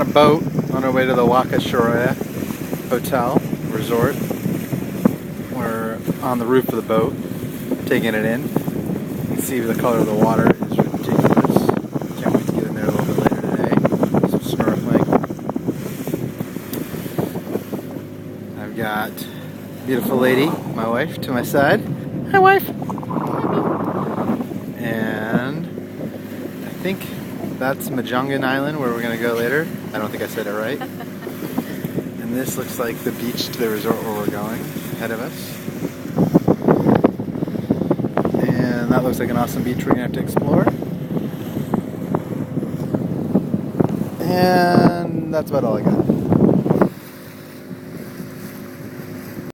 a boat on our way to the Waka Shorea hotel resort. We're on the roof of the boat, taking it in. You can see the color of the water is ridiculous. Can't wait to get in there a little bit later today. Some snorkeling. I've got a beautiful lady, my wife, to my side. Hi, wife. And I think that's Majangan Island, where we're going to go later. I don't think I said it right. And this looks like the beach to the resort where we're going, ahead of us. And that looks like an awesome beach we're going to have to explore. And that's about all I got.